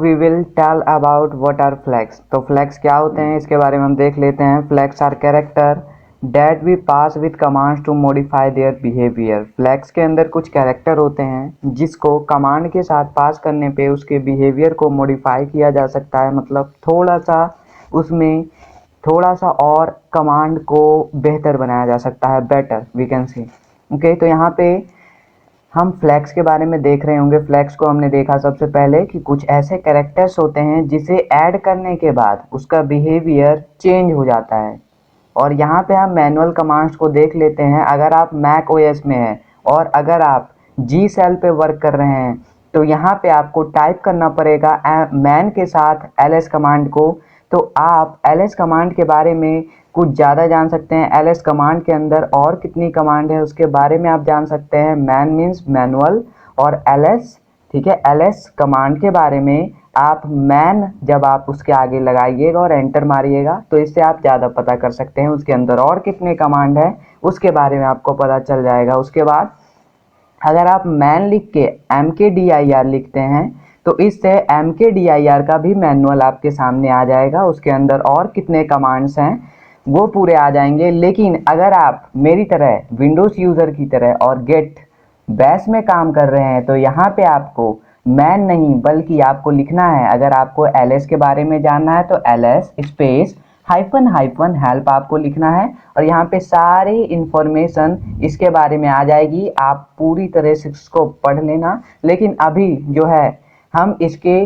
We will tell about what are flags. तो flags क्या होते हैं इसके बारे में हम देख लेते हैं। Flags are character that we pass with commands to modify their behaviour. Flags के अंदर कुछ कैरेक्टर होते हैं जिसको कमांड के साथ पास करने पे उसके बिहेवियर को मॉडिफाई किया जा सकता है, मतलब थोड़ा सा और कमांड को बेहतर बनाया जा सकता है, better we can say. Okay, तो यहाँ पे हम फ्लैग्स के बारे में देख रहे होंगे। फ्लैग्स को हमने देखा सबसे पहले कि कुछ ऐसे कैरेक्टर्स होते हैं जिसे ऐड करने के बाद उसका बिहेवियर चेंज हो जाता है। और यहाँ पे हम मैनुअल कमांड्स को देख लेते हैं। अगर आप मैक ओएस में हैं और अगर आप जी सेल पे वर्क कर रहे हैं तो यहाँ पे आपको टाइप करना पड़ेगा मैन के साथ ls कमांड को। तो आप ls कमांड के बारे में कुछ ज़्यादा जान सकते हैं। ls कमांड के अंदर और कितनी कमांड है उसके बारे में आप जान सकते हैं। मैन मीन्स मैनुअल और ls, ठीक है। ls कमांड के बारे में आप मैन जब आप उसके आगे लगाइएगा और एंटर मारिएगा तो इससे आप ज़्यादा पता कर सकते हैं उसके अंदर और कितने कमांड है उसके बारे में आपको पता चल जाएगा। उसके बाद अगर आप मैन लिख के mkdir लिखते हैं तो इससे mkdir का भी मैनुअल आपके सामने आ जाएगा। उसके अंदर और कितने कमांड्स हैं वो पूरे आ जाएंगे। लेकिन अगर आप मेरी तरह विंडोज़ यूज़र की तरह और गेट बैश में काम कर रहे हैं तो यहाँ पे आपको मैन नहीं बल्कि आपको लिखना है। अगर आपको ls के बारे में जानना है तो ls space hyphen hyphen help आपको लिखना है और यहाँ पे सारी इंफॉर्मेशन इसके बारे में आ जाएगी। आप पूरी तरह से इसको पढ़ लेना। लेकिन अभी जो है हम इसके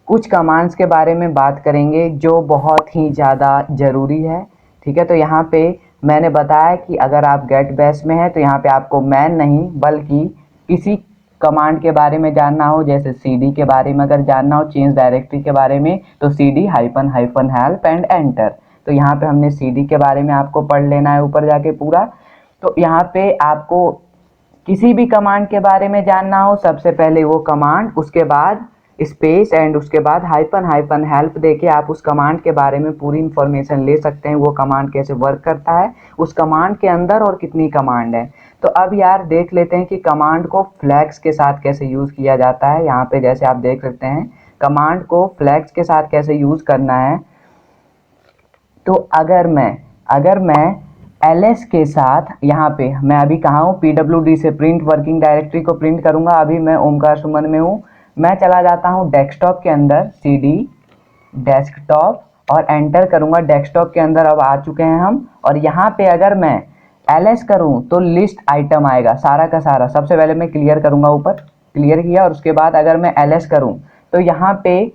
कुछ कमांड्स के बारे में बात करेंगे जो बहुत ही ज़्यादा ज़रूरी है, ठीक है। तो यहाँ पे मैंने बताया कि अगर आप गेट बैश में हैं तो यहाँ पे आपको मैन नहीं बल्कि किसी कमांड के बारे में जानना हो, जैसे cd के बारे में अगर जानना हो, चेंज डायरेक्टरी के बारे में, तो cd hyphen hyphen help and enter. तो यहाँ पे हमने cd के बारे में आपको पढ़ लेना है ऊपर जाके पूरा। तो यहाँ पे आपको किसी भी कमांड के बारे में जानना हो, सबसे पहले वो कमांड, उसके बाद स्पेस एंड उसके बाद हाइफन हाइफन हेल्प देके आप उस कमांड के बारे में पूरी इंफॉर्मेशन ले सकते हैं। वो कमांड कैसे वर्क करता है, उस कमांड के अंदर और कितनी कमांड है। तो अब यार देख लेते हैं कि कमांड को फ्लैग्स के साथ कैसे यूज़ किया जाता है। यहाँ पे जैसे आप देख सकते हैं कमांड को फ्लैग्स के साथ कैसे यूज़ करना है। तो अगर मैं ls के साथ यहाँ पे मैं अभी कहाँ हूँ, pwd से प्रिंट वर्किंग डायरेक्टरी को प्रिंट करूँगा। अभी मैं ओमकार सुमन में हूँ। मैं चला जाता हूँ डेस्कटॉप के अंदर, cd डेस्कटॉप और एंटर करूँगा। डेस्कटॉप के अंदर अब आ चुके हैं हम। और यहाँ पे अगर मैं ls करूँ तो लिस्ट आइटम आएगा सारा का सारा। सबसे पहले मैं क्लियर करूँगा, ऊपर क्लियर किया और उसके बाद अगर मैं ls करूँ तो यहाँ पे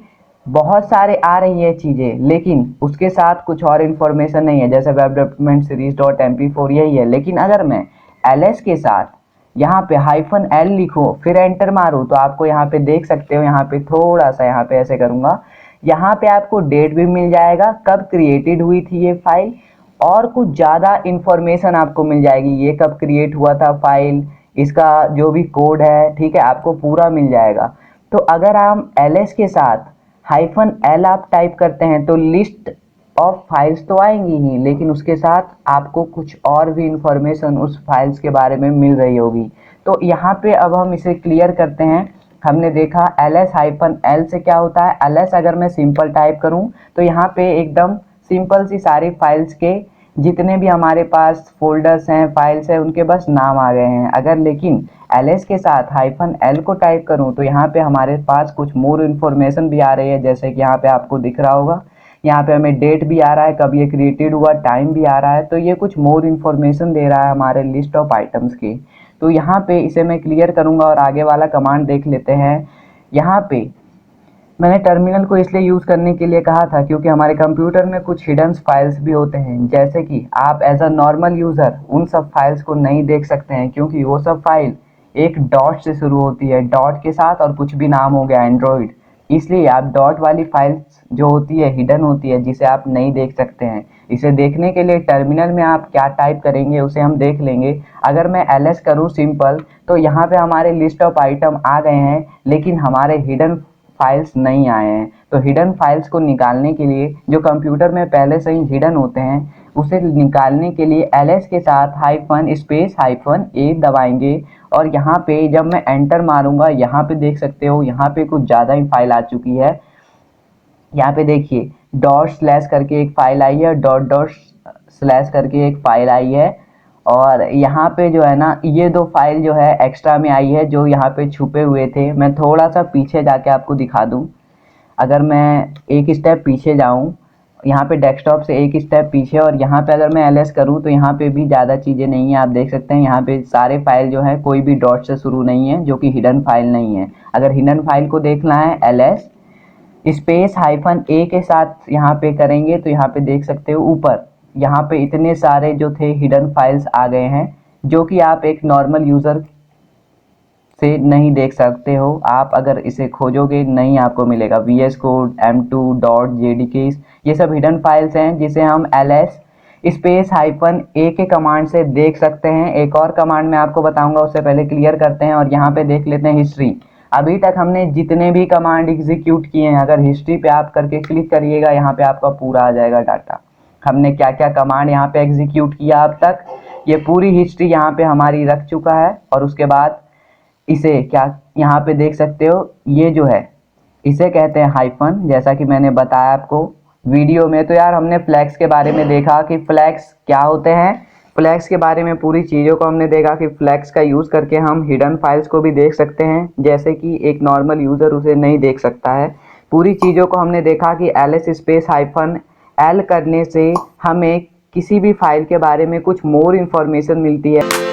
बहुत सारे आ रही है चीज़ें, लेकिन उसके साथ कुछ और इन्फॉर्मेशन नहीं है, जैसे web development series dot mp4 यही है। लेकिन अगर मैं ls के साथ यहाँ पे हाइफन l लिखूँ फिर एंटर मारूँ तो आपको यहाँ पे देख सकते हो, यहाँ पे थोड़ा सा यहाँ पे ऐसे करूँगा, यहाँ पे आपको डेट भी मिल जाएगा, कब क्रिएटेड हुई थी ये फाइल, और कुछ ज़्यादा इन्फॉर्मेशन आपको मिल जाएगी, ये कब क्रिएट हुआ था फाइल, इसका जो भी कोड है, ठीक है, आपको पूरा मिल जाएगा। तो अगर हम ls के साथ हाइफन l आप टाइप करते हैं तो लिस्ट ऑफ फाइल्स तो आएंगी ही, लेकिन उसके साथ आपको कुछ और भी इंफॉर्मेशन उस फाइल्स के बारे में मिल रही होगी। तो यहाँ पे अब हम इसे क्लियर करते हैं। हमने देखा ls हाइफन l से क्या होता है। ls अगर मैं सिंपल टाइप करूँ तो यहाँ पे एकदम सिंपल सी सारी फाइल्स के जितने भी हमारे पास फोल्डर्स हैं, फाइल्स हैं, उनके बस नाम आ गए हैं। अगर लेकिन ls के साथ हाइफन l को टाइप करूं तो यहाँ पे हमारे पास कुछ मोर इन्फॉर्मेशन भी आ रही है, जैसे कि यहाँ पे आपको दिख रहा होगा, यहाँ पे हमें डेट भी आ रहा है, कब ये क्रिएटेड हुआ, टाइम भी आ रहा है। तो ये कुछ मोर इन्फॉर्मेशन दे रहा है हमारे लिस्ट ऑफ आइटम्स की। तो यहाँ पे इसे मैं क्लियर करूँगा और आगे वाला कमांड देख लेते हैं। यहाँ पे मैंने टर्मिनल को इसलिए यूज़ करने के लिए कहा था क्योंकि हमारे कंप्यूटर में कुछ हिडन फाइल्स भी होते हैं, जैसे कि आप एज अ नॉर्मल यूज़र उन सब फाइल्स को नहीं देख सकते हैं क्योंकि वो सब फाइल एक डॉट से शुरू होती है, डॉट के साथ और कुछ भी नाम हो गया एंड्रॉयड, इसलिए आप डॉट वाली फाइल्स जो होती है हिडन होती है, जिसे आप नहीं देख सकते हैं। इसे देखने के लिए टर्मिनल में आप क्या टाइप करेंगे उसे हम देख लेंगे। अगर मैं ls करूँ सिंपल तो यहाँ पे हमारे लिस्ट ऑफ आइटम आ गए हैं, लेकिन हमारे हिडन फाइल्स नहीं आए हैं। तो हिडन फाइल्स को निकालने के लिए, जो कंप्यूटर में पहले से ही हिडन होते हैं, उसे निकालने के लिए ls के साथ हाइफन स्पेस हाइफन a दबाएंगे और यहाँ पे जब मैं एंटर मारूंगा यहाँ पे देख सकते हो यहाँ पे कुछ ज़्यादा ही फाइल आ चुकी है। यहाँ पे देखिए डॉट स्लैश करके एक फाइल आई है, डॉट डॉट स्लैश करके एक फाइल आई है, और यहाँ पे जो है ना ये दो फाइल जो है एक्स्ट्रा में आई है जो यहाँ पे छुपे हुए थे। मैं थोड़ा सा पीछे जाके आपको दिखा दूँ। अगर मैं एक स्टेप पीछे जाऊँ, यहाँ पे डेस्कटॉप से एक स्टेप पीछे, और यहाँ पे अगर मैं ls करूँ तो यहाँ पे भी ज़्यादा चीज़ें नहीं है। आप देख सकते हैं यहाँ पे सारे फाइल जो है कोई भी डॉट से शुरू नहीं है, जो कि हिडन फाइल नहीं है। अगर हिडन फाइल को देखना है ls स्पेस हाइफन ए के साथ यहाँ पे करेंगे तो यहाँ पे देख सकते हो ऊपर यहाँ पे इतने सारे जो थे हिडन फाइल्स आ गए हैं, जो कि आप एक नॉर्मल यूज़र से नहीं देख सकते हो। आप अगर इसे खोजोगे नहीं आपको मिलेगा। VS code, M2 dot JDK, ये सब हिडन फाइल्स हैं जिसे हम ls स्पेस हाइफन ए के कमांड से देख सकते हैं। एक और कमांड मैं आपको बताऊंगा, उससे पहले क्लियर करते हैं और यहाँ पे देख लेते हैं हिस्ट्री। अभी तक हमने जितने भी कमांड एग्जीक्यूट किए हैं, अगर हिस्ट्री पे आप करके क्लिक करिएगा यहाँ पे आपका पूरा आ जाएगा डाटा। हमने क्या क्या कमांड यहाँ पे एग्जीक्यूट किया अब तक, ये पूरी हिस्ट्री यहाँ पे हमारी रख चुका है। और उसके बाद इसे क्या यहाँ पे देख सकते हो, ये जो है इसे कहते हैं हाइफन, जैसा कि मैंने बताया आपको वीडियो में। तो यार हमने फ्लैग्स के बारे में देखा कि फ्लैग्स क्या होते हैं, फ्लैग्स के बारे में पूरी चीज़ों को हमने देखा कि फ्लैग्स का यूज़ करके हम हिडन फाइल्स को भी देख सकते हैं, जैसे कि एक नॉर्मल यूज़र उसे नहीं देख सकता है। पूरी चीज़ों को हमने देखा कि ls स्पेस हाइफन l करने से हमें किसी भी फाइल के बारे में कुछ मोर इन्फॉर्मेशन मिलती है।